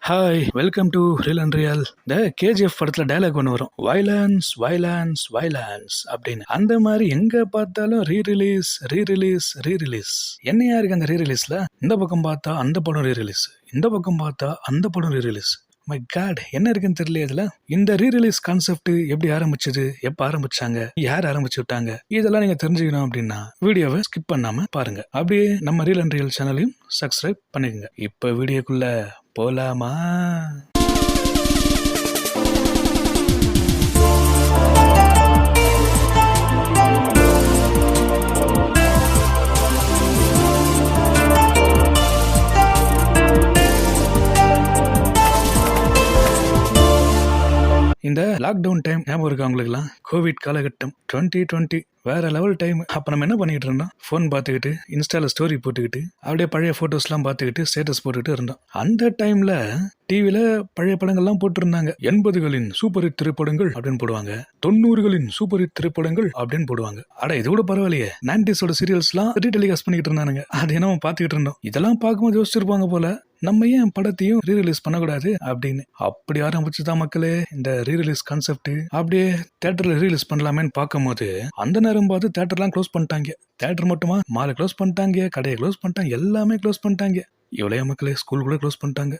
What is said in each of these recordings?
Hi welcome to real and real. இந்த KGF படத்துல dialogue ஒன்று வரும், வைலன்ஸ் வைலன்ஸ் வைலன்ஸ் அப்படின்னு. அந்த மாதிரி எங்க பார்த்தாலும் ரீ ரிலீஸ். என்னையா இருக்கு அந்த ரீ ரிலீஸ்ல? இந்த பக்கம் பார்த்தா அந்த படம் ரீ ரிலீஸ், இந்த பக்கம் பார்த்தா அந்த படம் ரீ ரிலீஸ். மை காட், என்ன இருக்குன்னு தெரியல இதுல. இந்த ரீ ரிலீஸ் கான்செப்ட் எப்படி ஆரம்பிச்சது, எப்ப ஆரம்பிச்சாங்க, யார் ஆரம்பிச்சு விட்டாங்க, இதெல்லாம் நீங்க தெரிஞ்சுக்கணும் அப்படின்னா வீடியோவை ஸ்கிப் பண்ணாம பாருங்க. அப்படியே நம்ம ரியல் அண்ட் ரியல் சேனலையும் சப்ஸ்கிரைப் பண்ணிக்கோங்க. இப்ப வீடியோக்குள்ள போலாமா? இந்த லாக்டவுன் டைம் ஞாபகம் இருக்கா உங்களுக்குலாம்? கோவிட் காலகட்டம் 2020 வேற லெவல் டைம். அப்ப நம்ம என்ன பண்ணிட்டு இருந்தோம்? போன் பார்த்துக்கிட்டு, இன்ஸ்டால ஸ்டோரி போட்டுக்கிட்டு, அப்படியே பழைய போட்டோஸ்லாம் பார்த்துக்கிட்டு ஸ்டேட்டஸ் போட்டுக்கிட்டு இருந்தோம். அந்த டைம்ல டிவில பழைய படங்கள்லாம் போட்டிருந்தாங்க. 80களின் சூப்பர் ஹிட் திரைப்படங்கள் அப்படின்னு போடுவாங்க, 90களின் சூப்பர் ஹிட் திரைப்படங்கள் அப்படின்னு போடுவாங்க. அட இது கூட பரவாயில்லையே, 90s சீரியல்ஸ்லாம் ரீடெலிகாஸ்ட் பண்ணிக்கிட்டு இருந்தானுங்க. அது என்ன பார்த்துக்கிட்டு இருந்தோம். இதெல்லாம் பார்க்கும்போது யோசிச்சிருப்பாங்க போல, நம்ம ஏன் படத்தையும் ரீ ரிலீஸ் பண்ணக்கூடாது அப்படின்னு. அப்படி ஆரம்பிச்சுதான் மக்களே இந்த ரீ ரிலீஸ் கான்செப்ட். அப்படியே தியேட்டர்ல ரீலீஸ் பண்ணலாமேன்னு பார்க்கும் போது அந்த நேரம் பார்த்து தியேட்டர்லாம் க்ளோஸ் பண்ணிட்டாங்க. தியேட்டர் மட்டுமா, மாலை க்ளோஸ் பண்ணிட்டாங்க, கடையை க்ளோஸ் பண்ணிட்டாங்க, எல்லாமே க்ளோஸ் பண்ணிட்டாங்க. இவ்வளைய மக்களே ஸ்கூல் கூட க்ளோஸ் பண்ணிட்டாங்க.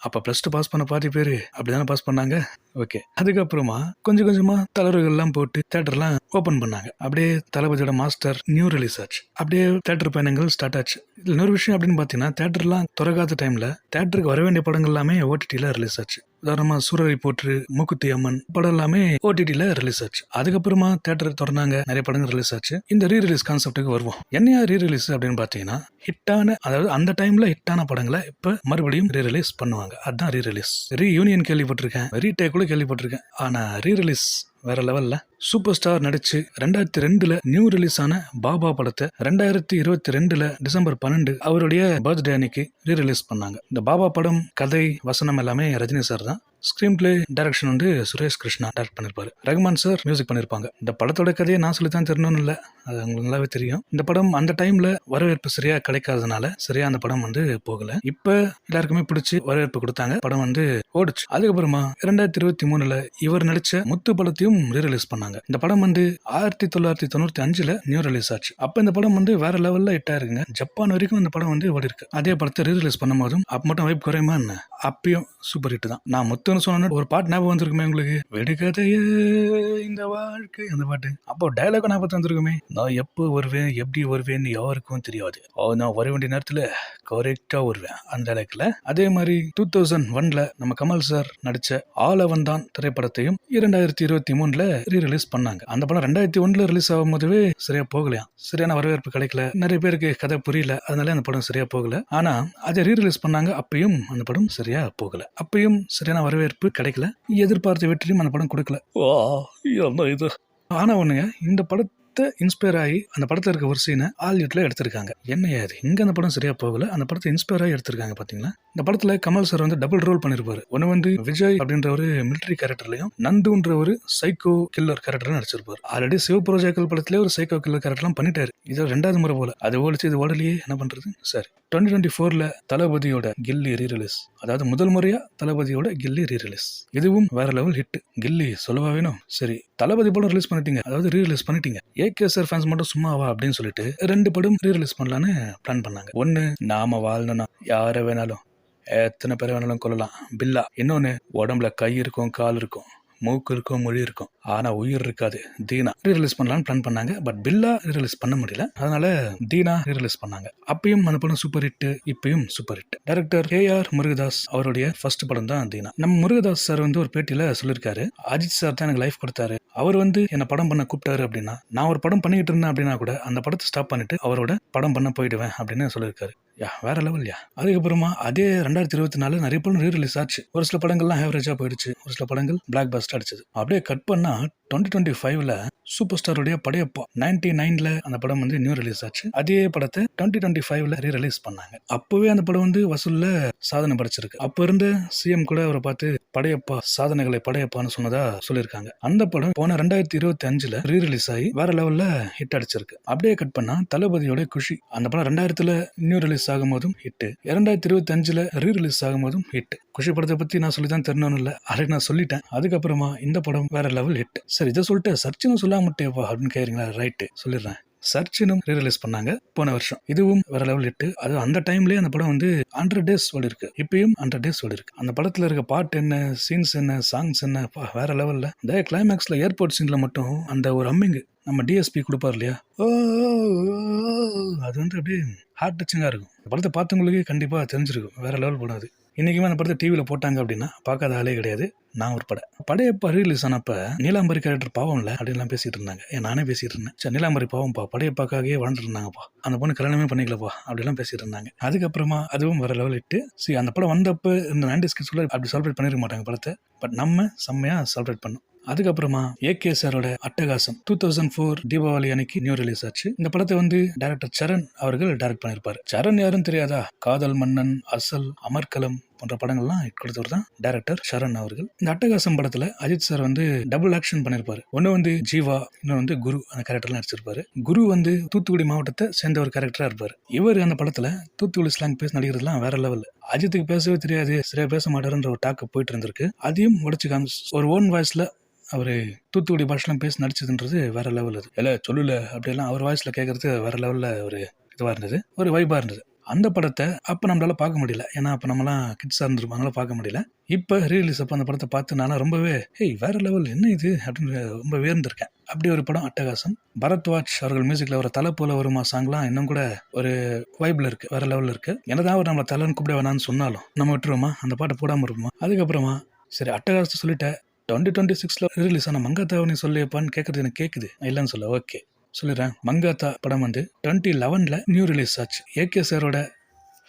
அப்ப பிளஸ் டூ பாஸ் பண்ண பாதி பேரு அப்படிதானே பாஸ் பண்ணாங்க. ஓகே, அதுக்கப்புறமா கொஞ்சம் கொஞ்சமா தளர்வுகள்லாம் போட்டு தியேட்டர்லாம் ஓபன் பண்ணாங்க. அப்படியே தளபதியோட மாஸ்டர் நியூ ரிலீஸ் ஆச்சு. அப்படியே தியேட்டர் பயணங்கள் ஸ்டார்ட் ஆச்சு. இதுல இன்னொரு விஷயம் அப்படின்னு பாத்தீங்கன்னா, தியேட்டர்லாம் திறக்காத டைம்ல தியேட்டருக்கு வர வேண்டிய படங்கள் எல்லாமே ஓடிடில ரிலீஸ் ஆச்சு. உதாரணமா சூரரை போற்று, மூக்குத்தி அம்மன் படம் எல்லாமே ஓடிடில ரிலீஸ் ஆச்சு. அதுக்கப்புறமா தியேட்டர் திறந்தாங்க, நிறைய படங்கள் ரிலீஸ் ஆச்சு. இந்த ரீ ரிலீஸ் கான்செப்டுக்கு வருவோம். என்னையா ரீ ரிலீஸ் அப்படின்னு பாத்தீங்கன்னா, ஹிட்டான, அதாவது அந்த டைம்ல ஹிட்டான படங்களை இப்ப மறுபடியும் ரீ ரிலீஸ் பண்ணுவாங்க. அதுதான் ரீ ரிலீஸ். ரீ யூனியன் கேள்விப்பட்டிருக்கேன், ரீடேக் கூட கேள்விப்பட்டிருக்கேன். ஆனா ரீ ரிலீஸ் வேற லெவல்ல. சூப்பர் ஸ்டார் நடிச்சு 2002 நியூ ரிலீஸ் ஆன பாபா படத்தை 2022 டிசம்பர் 12 அவருடைய பர்த்டே அன்னைக்கு ரீ ரிலீஸ் பண்ணாங்க. இந்த பாபா படம் கதை வசனம் எல்லாமே ரஜினி சார் தான். ஸ்கிரீன் பிளே டைரக்ஷன் வந்து சுரேஷ் கிருஷ்ணா டைரக்ட் பண்ணிருப்பாரு. ரகுமான் சார் மியூசிக் பண்ணிருப்பாங்க. இந்த படத்தோட கதையை நான் சொல்லித்தான் தெரியணும்னு இல்ல, அது உங்களுக்கு நல்லாவே தெரியும். இந்த படம் அந்த டைம்ல வரவேற்பு சரியா கிடைக்காதனால சரியா அந்த படம் வந்து போகல. இப்ப எல்லாருக்குமே பிடிச்சி வரவேற்பு கொடுத்தாங்க, படம் வந்து ஓடிச்சு. அதுக்கப்புறமா 2023 இவர் நடிச்ச முத்து படத்தையும் ரீ ரிலீஸ் பண்ணாங்க. இந்த படம் வந்து 1995 நியூ ரிலீஸ் ஆச்சு. அப்ப இந்த படம் வந்து வேற லெவல்ல ஹிட் ஆயிருக்குங்க. ஜப்பான் வரைக்கும் இந்த படம் வந்து ஓடி இருக்கு. அதே படத்தை ரீ ரிலீஸ் பண்ணும் போதும் அப்ப மட்டும் வைப் குறையுமா என்ன, அப்பயும் சூப்பர் ஹிட் தான். நான் முத்துன்னு சொன்ன ஒரு பாட்டு ஞாபகம் வந்திருக்குமே உங்களுக்கு, வெடுக்கதையே இந்த வாழ்க்கை, அந்த பாட்டு. அப்போ டயலாக் ஞாபகம் வந்திருக்குமே, நான் எப்போ வருவேன் எப்படி வருவேன்னு யாருக்கும் தெரியாது, நான் வர வேண்டிய நேரத்துல கரெக்டா வருவேன், அந்த டயலாக்ல. அதே மாதிரி 2001 நம்ம கமல் சார் நடிச்ச ஆலவன் தான் திரைப்படத்தையும் 2023 ரீ ரிலீஸ் பண்ணாங்க. அந்த படம் 2001 ரிலீஸ் ஆகும் போதுவே சரியா போகலையா, சரியான வரவேற்பு கிடைக்கல, நிறைய பேருக்கு கதை புரியல, அதனால அந்த படம் சரியா போகல. ஆனா அதை ரீ ரிலீஸ் பண்ணாங்க, அப்பயும் அந்த படம் சரியா போகல, அப்பயும் சரியான வரவேற்பு கிடைக்கல, எதிர்பார்த்த வெற்றியும் அந்த படம் கொடுக்கல. இது ஆனா ஒண்ணுங்க, இந்த படத்தை இன்ஸ்பயர் ஆகி அந்த படத்துல இருக்க ஒரு சீனை ஹாலிவுட்ல எடுத்திருக்காங்க. என்ன அது, இங்க அந்த படம் சரியா போகல, அந்த படத்தை இன்ஸ்பயர் ஆகி எடுத்திருக்காங்க. பாத்தீங்களா, இந்த படத்துல கமல் சார் வந்து டபுள் ரோல் பண்ணிருப்பாரு. ஒன்னு வந்து விஜய் அப்படின்ற ஒரு மிலிட்டரி கேரக்டர்லயும், நந்துன்ற ஒரு சைக்கோ கில்லர் கேரக்டர் நடிச்சிருப்பாரு. ஆல்ரெடி சிவபுரோஜாக்கள் படத்துல ஒரு சைக்கோ கில்லர் கேரக்டர்லாம் பண்ணிட்டாரு. இது 2வது முறை போல. அது ஓடிச்சு, இது ஓடலையே, என்ன பண்றது. சரி, 2024 தளபதியோட கில்லி ரீ ரிலீஸ், அதாவது முதல் முறையா தளபதியோட கில்லி ரீ ரிலீஸ். இதுவும் வேற லெவல் ஹிட். கில்லி சொல்லவா வேணும். சரி, தளபதி படம் ரிலீஸ் பண்ணிட்டீங்க, அதாவது ரீ ரிலீஸ் பண்ணிட்டீங்க, ஏகே சார் ஃபேன்ஸ் மட்டும் சும்மாவா அப்படின்னு சொல்லிட்டு 2 படம் ரீ ரிலீஸ் பண்ணலான்னு பிளான் பண்ணாங்க. ஒன்னு, நாம வாழணும்னா யார வேணாலும் எத்தனை பேரை வேணாலும் கொள்ளலாம், பில்லா. இன்னொன்னு, உடம்புல கை இருக்கும், கால் இருக்கும், மூக்கு இருக்கும், மொழி இருக்கும், ஆனா உயிர் இருக்காது, தீனா. ரீ ரிலீஸ் பண்ணலாம்னு பிளான் பண்ணாங்க. பட் பில்லா ரீ ரிலீஸ் பண்ண முடியல, அதனால தீனா ரீ ரிலீஸ் பண்ணாங்க. அப்பயும் அந்த படம் சூப்பர் ஹிட், இப்பயும் super hit. Director KR Murugadoss அவருடைய ஃபர்ஸ்ட் படம் தான் தீனா. நம்ம முருகதாஸ் சார் வந்து ஒரு பேட்டியில சொல்லியிருக்காரு, அஜித் சார் தான் எனக்கு லைஃப் கொடுத்தாரு, அவர் வந்து என்ன படம் பண்ண கூப்பிட்டாரு அப்படின்னா, நான் ஒரு படம் பண்ணிட்டு இருந்தேன் அப்படின்னா கூட அந்த படத்தை ஸ்டாப் பண்ணிட்டு அவரோட படம் பண்ண போயிடுவேன் அப்படின்னு சொல்லியிருக்காரு. வேற லெவல். அதுக்கப்புறமா அதே 2024 நிறைய படம் ரீ ரிலீஸ் ஆச்சு. ஒரு சில படங்கள்லாம் ஆவரேஜா போயிடுச்சு, ஒரு சில படங்கள் பிளாக் பஸ்டர் அடிச்சது. அப்படியே கட் பண்ணா 2025 சூப்பர் ஸ்டாருடைய படையப்பா 99ல அந்த படம் வந்து நியூ ரிலீஸ் ஆச்சு. அதே படத்தை 2025ல ரீ-ரிலீஸ் பண்ணாங்க. அப்பவே அந்த படம் வந்து வசூல்ல சாதனை படைச்சிருக்கு. அப்ப இருந்த சிஎம் கூட அவரை பார்த்து படையப்பா சாதனைகளை படையப்பான்னு சொன்னதா சொல்லியிருக்காங்க. அந்த படம் போன 2025ல ரீ-ரிலீஸ் ஆகி வேற லெவல்ல ஹிட் அடிச்சிருக்கு. அப்படியே கட் பண்ணா தளபதியோட குஷி அந்த படம் 2000ல நியூ ரிலீஸ் ஆகும் போதும் ஹிட், 2025ல ரீ-ரிலீஸ் ஆகும் போதும் ஹிட். குஷி படத்தை பத்தி நான் சொல்லிதான் தெரியணும்னு இல்ல, அதை நான் சொல்லிட்டேன். அதுக்கப்புறமா இந்த படம் வேற லெவல் ஹிட். சரி, இதை சொல்லிட்டு சர்ச்சினும் சொல்லாம முட்டேப்பா அப்படின்னு கேக்குறீங்களா? ரைட்டு, சொல்லிடுறேன். சர்ச்சினும் ரீ-ரிலீஸ் பண்ணாங்க போன வருஷம். இதுவும் வேற லெவல் ஹிட். அது அந்த டைம்லயே அந்த படம் வந்து 100 டேஸ் ஓடி இருக்கு. இப்பயும் 100 டேஸ் ஓடி இருக்கு. அந்த படத்துல இருக்க பாட்டு என்ன, சீன்ஸ் என்ன, சாங்ஸ் என்ன, வேற லெவல்ல. இந்த கிளைமேக்ஸ்ல ஏர்போர்ட் சீன்ல மட்டும் அந்த ஒரு அம்மிங் நம்ம டிஎஸ்பி கொடுப்பார் இல்லையா, அது வந்து அப்படியே ஹார்ட் டச்சிங்கா இருக்கும். இந்த படத்தை பார்த்தவங்களுக்கு கண்டிப்பா தெரிஞ்சிருக்கும், வேற லெவல் படம் அது. இன்னைக்குமே அந்த படத்தை டிவியில போட்டாங்க அப்படின்னா பார்க்காத ஆளே கிடையாது. நான் ஒரு படையப்பா ரீலீஸ் ஆனப்ப நீலாம்பரி கேரக்டர் பாவம்ல அப்படின்லாம் பேசிட்டு இருந்தாங்க. நானே பேசிட்டு இருந்தேன், சரி நீலாம்பரி பாவம்பா, படையப்பாக்காகவே வாழ்ந்துட்டு இருந்தாங்கப்பா, அந்த பொண்ணு கல்யாணமே பண்ணிக்கலப்பா அப்படிலாம் பேசிட்டு இருந்தாங்க. அதுக்கப்புறமா அதுவும் வேற லெவல் இட்டு. சரி, அந்த படம் வந்தப்ப இந்த 90s கிட்ஸ் அப்படி செலிப்ரேட் பண்ணிருக்க மாட்டாங்க படத்தை. பட் நம்ம செம்மையா செலிப்ரேட் பண்ணோம். அதுக்கப்புறமா ஏகே சாரோட அட்டகாசம் 2004 தீபாவளி அன்னைக்கு நியூ ரிலீஸ் ஆச்சு. இந்த படத்தை வந்து டைரக்டர் சரண் அவர்கள் டைரக்ட் பண்ணிருப்பாரு. சரண் யாரும் தெரியாதா? காதல் மன்னன், அசல், அமர்கலம் போன்ற படங்கள்லாம் கொடுத்தவர் தான் டைரக்டர் சரண் அவர்கள். இந்த அட்டகாசம் படத்துல அஜித் சார் வந்து டபுள் ஆக்ஷன் பண்ணிருப்பாரு. ஒன்னு வந்து ஜீவா, இன்னொன்று வந்து குரு அந்த கேரக்டர்லாம் நடிச்சிருப்பாரு. குரு வந்து தூத்துக்குடி மாவட்டத்தை சேர்ந்த ஒரு கேரக்டரா இருப்பாரு. இவர் அந்த படத்துல தூத்துக்குடி ஸ்லாங் பேசி நடிக்கிறதுலாம் வேற லெவல். அஜித்துக்கு பேசவே தெரியாது, சரியா பேச மாட்டாருன்ற ஒரு டாக்கு போயிட்டு இருந்திருக்கு. அதையும் உடச்சு காமிச்சு ஒரு ஓன் வாய்ஸ்ல அவரு தூத்துக்குடி பாஷெல்லாம் பேசி நடிச்சதுன்றது வேற லெவல். அது இல்ல சொல்லல அப்படியெல்லாம் அவர் வாய்ஸ்ல கேட்கறது வேற லெவல்ல ஒரு இதுவா இருந்தது, ஒரு வைபா இருந்தது. அந்த படத்தை அப்ப நம்மளால பார்க்க முடியல, ஏன்னா அப்ப நம்மலாம் கிட்ஸா இருந்திருப்போம், அதனால பார்க்க முடியல. இப்ப ரீலீஸ் அப்ப அந்த படத்தை பார்த்து நான் ரொம்பவே வேற லெவல், என்ன இது அப்படின்னு ரொம்ப வேர்ந்திருக்கேன். அப்படி ஒரு படம் அட்டகாசம். பரத்வாஜ் அவர்கள் மியூசிக்ல ஒரு தலை போல வருமா சாங்லாம் இன்னும் கூட ஒரு வைப்ல இருக்கு, வேற லெவல்ல இருக்கு. என்னதான் அவர் நம்மள தலைன்னு கூப்பிட வேணாம்னு சொன்னாலும் நம்ம விட்டுருவோமா? அந்த பாட்டை போடாம இருப்போமா? அதுக்கப்புறமா சரி அட்டகாசத்தை சொல்லிட்ட, 2026ல ரிலீஸ் ஆன மங்காத்தாவை நீ சொல்லியப்பான்னு கேட்கறது எனக்கு கேட்குது. இல்லைன்னு சொல்ல, ஓகே சொல்லிடுறேன். மங்காத்தா படம் வந்து 2011ல நியூ ரிலீஸ் ஆச்சு. ஏகே சாரோட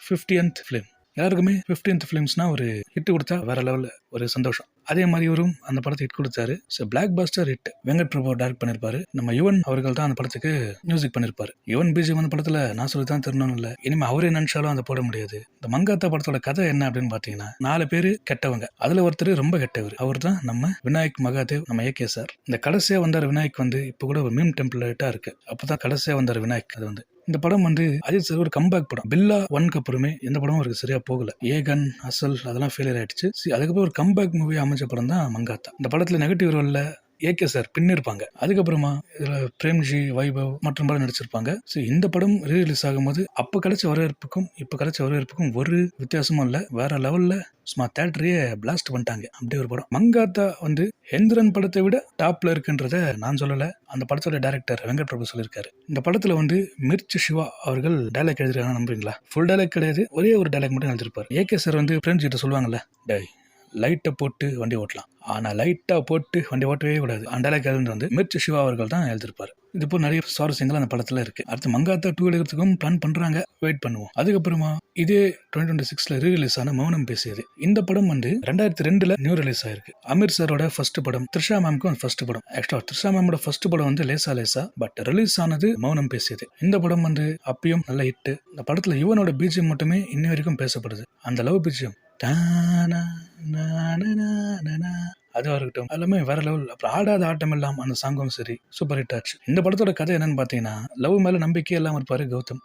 50th ஃபிலிம். எல்லாருக்குமே 50th ஃபிலிம்ஸ்னா ஒரு ஹிட் கொடுத்தா வேற லெவலில் ஒரு சந்தோஷம். அதே மாதிரி இவரும் அந்த படத்தை ஹிட் கொடுத்தாரு. Blockbuster hit. Venkat Prabhu direct பண்ணிருப்பாரு. நம்ம யுவன் அவர்கள் தான் அந்த படத்துக்கு மியூசிக் பண்ணிருப்பாரு. யுவன் பிஜிஎம் அந்த படத்துல நான் சொல்லி தான் தெரியணும் இல்லை, இனிமே அவரே நினைச்சாலும் அதை போட முடியாது. இந்த மங்காத்தா படத்தோட கதை என்ன அப்படின்னு பாத்தீங்கன்னா, 4 பேரு கெட்டவங்க, அதுல ஒருத்தர் ரொம்ப கெட்டவர். அவர் தான் நம்ம விநாயக் மகாதேவ், நம்ம ஏகே சார். இந்த கடைசியா வந்தார் விநாயக் வந்து இப்ப கூட ஒரு மீம் டெம்ப்ளேட்டா இருக்கு. அப்பதான் கடைசியா வந்தார் விநாயக். அது வந்து இந்த படம் வந்து அஜித் சார் ஒரு கம்பேக் படம். பில்லா 1க்கு அப்புறமே எந்த படமும் அவருக்கு சரியா போகல. ஏகன், அசல் அதெல்லாம் ஃபெயிலியர் ஆயிடுச்சு. அதுக்கப்புறம் ஒரு கம்பேக் மூவி அமைச்ச படம் தான் மங்காத்தா. இந்த படத்துல நெகட்டிவ் ரோல்ல ஏகே சார் பின்னிருப்பாங்க. அதுக்கப்புறமா இதுல பிரேம்ஜி, வைபவ் மற்றும் படம் நடிச்சிருப்பாங்க. இந்த படம் ரீ-ரிலீஸ் ஆகும்போது அப்ப கிடைச்ச வரவேற்புக்கும் இப்ப கிடைச்ச வரவேற்புக்கும் ஒரு வித்தியாசமும் இல்ல, வேற லெவல்ல சும்மா தியேட்டரையே பிளாஸ்ட் பண்ணிட்டாங்க. அப்படி ஒரு படம் மங்காத்தா வந்து எந்திரன் படத்தை விட டாப்ல இருக்குன்றத நான் சொல்லல, அந்த படத்தோட டைரக்டர் வெங்கட் பிரபு சொல்லியிருக்காரு. இந்த படத்துல வந்து மிர்ச்சி சிவா அவர்கள் டைலாக் எழுதிருக்காங்க, நம்புறீங்களா? ஃபுல் டைலாக் கிடையாது, ஒரே ஒரு டைலாக் மட்டும் எழுதிருப்பாரு. ஏகே சார் வந்து பிரேம்ஜி கிட்ட சொல்லுவாங்கல்ல, டேய் லைட்டை போட்டு வண்டி ஓட்டலாம், ஆனா லைட்டா போட்டு வண்டி ஓட்டவே கூடாது. அந்த டைலாக் எழுந்து வந்து மிர்ச்சி சிவா அவர்கள் தான் எழுதிருப்பாரு. இது போல நிறைய சுவாரஸ்யங்கள் அந்த படத்துல இருக்கு. அடுத்து மங்காத்தா 2 எடுக்கிறதுக்கும் பிளான் பண்றாங்க, வெயிட் பண்ணுவோம். அதுக்கப்புறமா இதே 2026ல ரீ-ரிலீஸ் ஆன மௌனம் பேசியது. இந்த படம் வந்து 2002ல நியூ ரிலீஸ் ஆயிருக்கு. அமீர் சாரோட ஃபர்ஸ்ட் படம், த்ரிஷா மேம்க்கும் ஃபர்ஸ்ட் படம். ஆக்சுவலா த்ரிஷா மேமோட ஃபர்ஸ்ட் படம் வந்து லேசா லேசா, பட் ரிலீஸ் ஆனது மௌனம் பேசியது. இந்த படம் வந்து அப்பயும் நல்ல ஹிட். இந்த படத்துல யுவனோட பிஜிஎம் மட்டுமே இன்னி வரைக்கும் பேசப்படுது. அந்த லவ் பிஜிஎம் அதுவா இருக்கட்டும், எல்லாமே வேற லெவல். அப்புறம் ஆடாத ஆட்டம் எல்லாம் அந்த சாங்கும் சரி சூப்பர் ஹிட் ஆச்சு. இந்த படத்தோட கதை என்னன்னு பாத்தீங்கன்னா, லவ் மேல நம்பிக்கை எல்லாம் இருப்பாரு கௌதம்.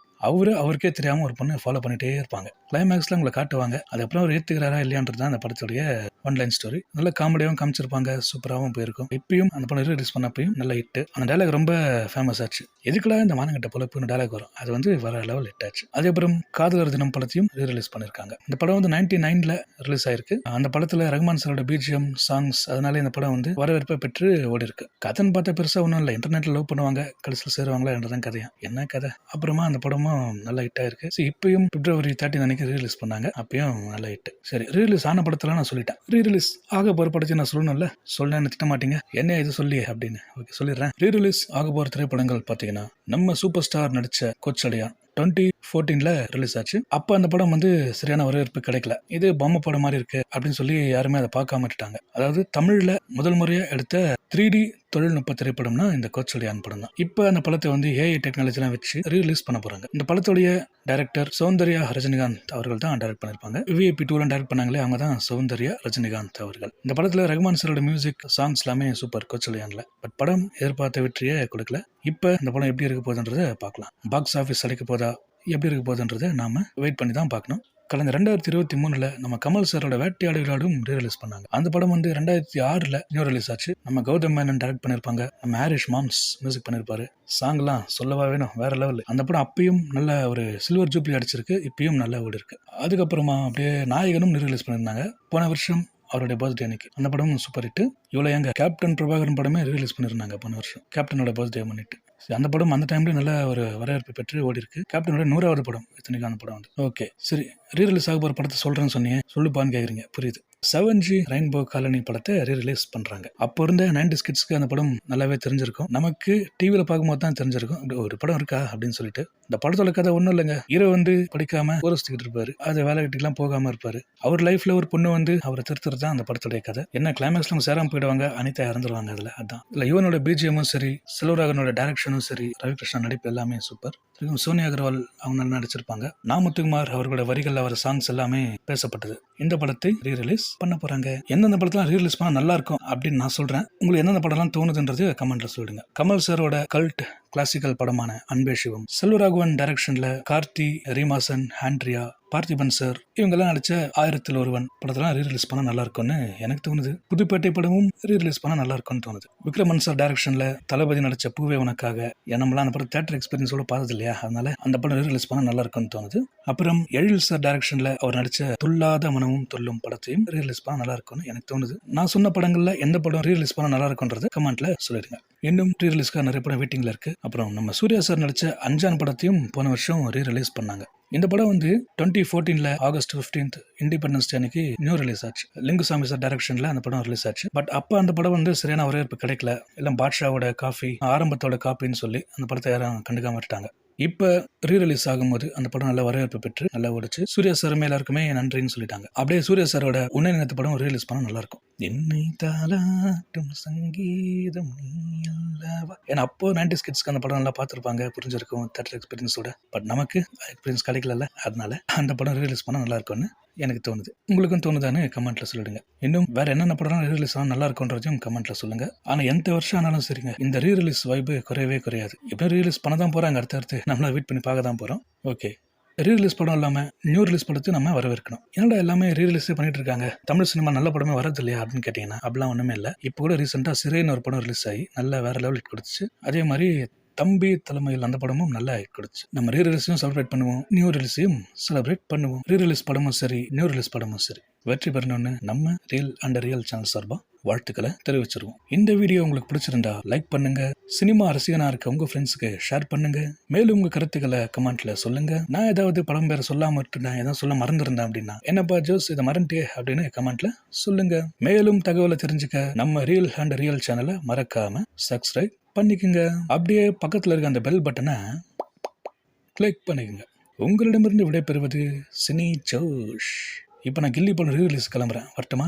அவருக்கே தெரியாம ஒரு பொண்ணு ஃபாலோ பண்ணிட்டே இருப்பாங்க. கிளைமேக்ஸ்ல உங்களை காட்டுவாங்க, அதுக்கப்புறம் அவர் ஏத்துக்கிறாரா இல்லையான்றது அந்த படத்துடைய ஒன்லைன் ஸ்டோரி. நல்ல காமெடியாவும் காமிச்சிருப்பாங்க, சூப்பராகவும் போயிருக்கும். இப்பயும் அந்த படம் ரிலீஸ் பண்ணப்பையும் நல்ல ஹிட். அந்த டைலாக் ரொம்ப ஃபேமஸ் ஆச்சு. எதுக்குள்ள இந்த மானங்கட்ட பொழப்புன்னு டைலாக் வரும், அது வந்து வேற லெவல் ஹிட் ஆச்சு. அதுக்கப்புறம் காதலர் தினம் படத்தையும் ரிலீஸ் பண்ணிருக்காங்க. இந்த படம் வந்து 99ல ரிலீஸ் ஆயிருக்கு. அந்த படத்துல ரஹ்மான் சாரோட பிஜிஎம், சாங்ஸ், அதனால இந்த படம் வந்து வரவேற்பை பெற்று ஓடி இருக்கு. கதைன்னு பார்த்தா பெருசா ஒன்றும் இல்லை, இன்டர்நெட்ல லவ் பண்ணுவாங்க, கடைசியில் சேருவாங்களா என்றதான் கதையா, என்ன கதை. அப்புறமா அந்த படமும் நல்ல ஹிட் ஆயிருக்கு. இப்பயும் பிப்ரவரி 13 அன்னைக்கு ரீலீஸ் பண்ணாங்க, அப்பயும் நல்ல ஹிட். சரி, ரீலீஸ் ஆன படத்துல நான் சொல்லிட்டேன். ரீரிலீஸ் ஆக போற படத்தை நான் சொல்லணும்ல, சொல்ல திட்ட மாட்டீங்க, என்ன இது சொல்லி அப்படின்னு. ஓகே, சொல்லிடுறேன். ரீரிலீஸ் ஆக போற திரைப்படங்கள் பாத்தீங்கன்னா, நம்ம சூப்பர் ஸ்டார் நடிச்ச கோச்சடையான் 20 2014 ரிலீஸ் ஆச்சு. அப்ப அந்த படம் வந்து சரியான வரவேற்பு கிடைக்கல. இது பொம்மை படம் மாதிரி இருக்கு அப்படின்னு சொல்லி யாருமே அதை பார்க்காம விட்டுட்டாங்க. அதாவது தமிழ்ல முதல் முறையா எடுத்த 3D தொழில்நுட்ப திரைப்படம்னா இந்த கோச்சலியான் படம் தான். இப்ப அந்த படத்தை வந்து ஏஐ டெக்னாலஜி எல்லாம் வச்சு ரீலீஸ் பண்ண போறாங்க. இந்த படத்துடைய டைரக்டர் சௌந்தர்யா ரஜினிகாந்த் அவர்கள் தான் டைரக்ட் பண்ணிருப்பாங்க. விஐபி 2 டைரக்ட் பண்ணாங்களே அவங்க தான் சௌந்தர்யா ரஜினிகாந்த் அவர்கள். இந்த படத்துல ரஹ்மான் சாரோட மியூசிக் சாங்ஸ் எல்லாமே சூப்பர் கோச்சலியான்ல. பட் படம் எதிர்பார்த்த வெற்றியை கொடுக்கல. இப்ப இந்த படம் எப்படி இருக்க போகுதுன்றதை பார்க்கலாம். பாக்ஸ் ஆஃபீஸ் அடைக்க போதா, எப்படி இருக்க போகுதுன்றதை நாம வெயிட் பண்ணி தான் பார்க்கணும். கடந்த 2023 நம்ம கமல் சாரோட வேட்டையாடு விளையாடும் ரீரிலீஸ் பண்ணாங்க. அந்த படம் வந்து 2006 நியூ ரிலீஸ் ஆச்சு. நம்ம கௌதம் மேனன் டைரக்ட் பண்ணிருப்பாங்க. நம்ம ஹாரிஷ் மாம்ஸ் மியூசிக் பண்ணிருப்பாரு. சாங்லாம் சொல்லவா வேணும், வேற லெவல். அந்த படம் அப்பயும் நல்ல ஒரு சில்வர் ஜூப்ளி அடிச்சிருக்கு, இப்பயும் நல்ல ஓடி இருக்கு. அதுக்கப்புறமா அப்படியே நாயகனும் ரீரிலீஸ் பண்ணிருந்தாங்க போன வருஷம் அவருடைய பர்த்டே அன்னைக்கு. அந்த படமும் சூப்பர் ஹிட். இவ்வளவு எங்க கேப்டன் பிரபாகரன் படமே ரீரிலீஸ் பண்ணிருந்தாங்க போன வருஷம் கேப்டனோட பர்த்டே முன்னிட்டு. அந்த படம் அந்த டைம்ல நல்ல ஒரு வரவேற்பு பெற்று ஓடி இருக்கு. கேப்டனோட 100வது படம் இத்தனைக்கு அந்த படம் வந்து. ஓகே சரி, ரீரிலீஸ் ஆக போற படத்தை சொல்றேன்னு சொன்னீங்க, சொல்லுப்பான்னு கேக்குறீங்க, புரியுது. 7G ரெயின்போ காலனி படத்தை ரீரிலீஸ் பண்றாங்க. அப்போ இருந்த 90s கிட்ஸ்க்கு அந்த படம் நல்லாவே தெரிஞ்சிருக்கும். நமக்கு டிவியில பார்க்கும்போது தான் தெரிஞ்சிருக்கும் அப்படி ஒரு படம் இருக்கா அப்படின்னு சொல்லிட்டு. இந்த படத்தோட கதை ஒன்றும் இல்லைங்க. ஹீரோ வந்து படிக்காம ஊரை சுத்திக்கிட்டு இருப்பாரு. அது வேலை கட்டிக்கெல்லாம் போகாம இருப்பாரு. அவர் லைஃப்ல ஒரு பொண்ணு வந்து அவரை திருத்துறது தான் அந்த படத்துடைய கதை. என்ன கிளைமேக்ஸ்ல அவங்க சேராம போயிடுவாங்க, அனிதா இறந்துருவாங்க. அதுல அதான் இல்ல யுவனோட பிஜிஎம்மும் சரி, செல்வராகனோட டைரக்ஷனும் சரி, ரவிகிருஷ்ணா நடிப்பு எல்லாமே சூப்பர். சோனியா அகர்வால் அவங்க நல்லா நடிச்சிருப்பாங்க. நாமுத்துக்குமார் அவர்களோட வரிகள், அவர் சாங்ஸ் எல்லாமே பேசப்பட்டது. இந்த படத்தை ரீரிலீஸ் பண்ண போறாங்க. எந்தெந்த படத்தெல்லாம் ரீரிலீஸ் பண்ணா நல்லா இருக்கும் அப்படின்னு நான் சொல்றேன். உங்களுக்கு எந்தெந்த படம்லாம் தோணுதுன்றது கமெண்ட்ல சொல்லிடுங்க. கமல் சாரோட கல்ட் கிளாசிக்கல் படமான அன்பே சிவம், செல்வராகவன் டைரக்ஷன்ல கார்த்தி, ரீமாசன், ஆண்ட்ரியா, பார்த்திபன் சார் இவங்கெல்லாம் நடிச்ச 1000ல் ஒருவன் படத்தெல்லாம் ரீரிலீஸ் பண்ணா நல்லா இருக்கும்னு எனக்கு தோணுது. புதுப்பேட்டை படமும் ரீரிலீஸ் பண்ணா நல்லா இருக்கும்னு தோணுது. விக்ரமன் சார் டைரக்ஷன்ல தளபதி நடிச்ச பூவே உனக்காக, நம்மளாம் அந்த படம் தியேட்டர் எக்ஸ்பீரியன்ஸோட பார்த்தது இல்லையா, அதனால அந்த படம் ரீரிலீஸ் பண்ணா நல்லா இருக்கும்னு தோணுது. அப்புறம் எழில் சார் டைரக்ஷன்ல அவர் நடிச்ச துல்லாத மனமும் துல்லும் படத்தையும் ரீரிலீஸ் பண்ணா நல்லா இருக்கும்னு எனக்கு தோணுது. நான் சொன்ன படங்கள்ல எந்த படம் ரீரிலீஸ் பண்ணா நல்லா இருக்கும்ன்றது கமெண்ட்ல சொல்லிடுங்க. இன்னும் ரீரிலீஸ்க்காக நிறைய படம் வெயிட்டிங்ல இருக்கு. அப்புறம் நம்ம சூர்யா சார் நடிச்ச அஞ்சான் படத்தையும் போன வருஷம் ரீரிலீஸ் பண்ணாங்க. இந்த படம் வந்து 2014 ஆகஸ்ட் 15 இண்டிபெண்டன்ஸ் டே அன்னைக்கு நியூ ரிலீஸ் ஆச்சு. லிங்குசாமி சார் டைரக்ஷன்ல அந்த படம் ரிலீஸ் ஆச்சு. பட் அப்ப அந்த படம் வந்து சரியான வரவேற்பு கிடைக்கல. எல்லாம் பாட்ஷாவோட காஃபி, ஆரம்பத்தோட காப்பின்னு சொல்லி அந்த படத்தை யாரும் கண்டுக்காம விட்டுட்டாங்க. இப்ப ரீரிலீஸ் ஆகும்போது அந்த படம் நல்ல வரவேற்பு பெற்று நல்லா ஓடிச்சு. சூர்யா சாருமே எல்லாருக்குமே நன்றின்னு சொல்லிட்டாங்க. அப்படியே சூர்யா சாரோட உன்னை நினைத்த படம் ரீரிலீஸ் பண்ண நல்லா இருக்கும். என்னை தாலாட்டும் சங்கீதம் நீ அல்லவா. ஏன்னா அப்போ 90s கிட்ஸ்க்கு அந்த படம் நல்லா பார்த்துருப்பாங்க, புரிஞ்சிருக்கும் தியேட்டர் எக்ஸ்பீரியன்ஸோட. பட் நமக்கு எக்ஸ்பீரியன்ஸ் கிடைக்கல. அதனால அந்த படம் ரீரிலீஸ் பண்ண நல்லா இருக்கும்னு எனக்கு தோணுது. உங்களுக்கும் தோணுதான்னு கமெண்ட்ல சொல்லிடுங்க. இன்னும் வேற என்னென்ன படம் ரீரிலீஸ் ஆனா நல்லா இருக்கும்ன்றதையும் கமெண்ட்ல சொல்லுங்க. ஆனா எந்த வருஷம் ஆனாலும் சரிங்க, இந்த ரீரிலீஸ் வைப்பு குறையவே குறையாது. இப்போ ரீரிலீஸ் பண்ண தான் போறாங்க, அடுத்தடுத்து நம்மள வெயிட் பண்ணி பார்க்க தான் போறோம். ஓகே, ரீரிலீஸ் படம் இல்லாம நியூ ரிலீஸ் படத்தை நம்ம வரவேற்கணும். என்னடா எல்லாமே ரீரிலீஸே பண்ணிட்டு இருக்காங்க, தமிழ் சினிமா நல்ல படமே வரது இல்லையா அப்படின்னு கேட்டீங்கன்னா அப்படிலாம் ஒண்ணுமே இல்லை. இப்போ கூட ரீசெண்டா சிறைன்னு ஒரு படம் ரிலீஸ் ஆகி நல்ல வேற லெவல் ஹிட் கொடுத்துச்சு. அதே மாதிரி தம்பி தலைமையில் அந்த படமும் நல்லா ஹிட் கொடுத்துச்சு. நம்ம ரீரிலீஸையும் செலிப்ரேட் பண்ணுவோம், நியூ ரிலீஸையும் செலிப்ரேட் பண்ணுவோம். ரீரிலீஸ் படமும் சரி, நியூ ரிலீஸ் படமும் சரி வெற்றி பெறணும்னு நம்ம ரியல் சேனல் சார்பா வாழ்த்துக்களை தெரிவிச்சிருவோம். இந்த வீடியோ உங்களுக்கு பிடிச்சிருந்தா லைக் பண்ணுங்க, சினிமா ரசிகனா இருக்க உங்க ஃப்ரெண்ட்ஸுக்கு ஷேர் பண்ணுங்க. மேலும் உங்க கருத்துக்களை கமெண்ட்ல சொல்லுங்க. நான் ஏதாவது படம் பேரை சொல்லாம இருந்தேன், ஏதாவது சொல்ல மறந்துருந்தேன் அப்படின்னா என்னப்பா ஜோஸ் இதை மறந்துட்டே அப்படின்னு கமெண்ட்ல சொல்லுங்க. மேலும் தகவலை தெரிஞ்சுக்க நம்ம ரியல் சேனலை மறக்காம சப்ஸ்கிரைப் பண்ணிக்கோங்க. அப்படியே பக்கத்துல இருக்க அந்த பெல் பட்டனை கிளிக் பண்ணிக்கோங்க. உங்களிடமிருந்து விடைபெறுவது சினி ஜோஷ். இப்போ நான் கில்லி படம் ரீரிலீஸ் கிளம்புறேன், வரட்டுமா?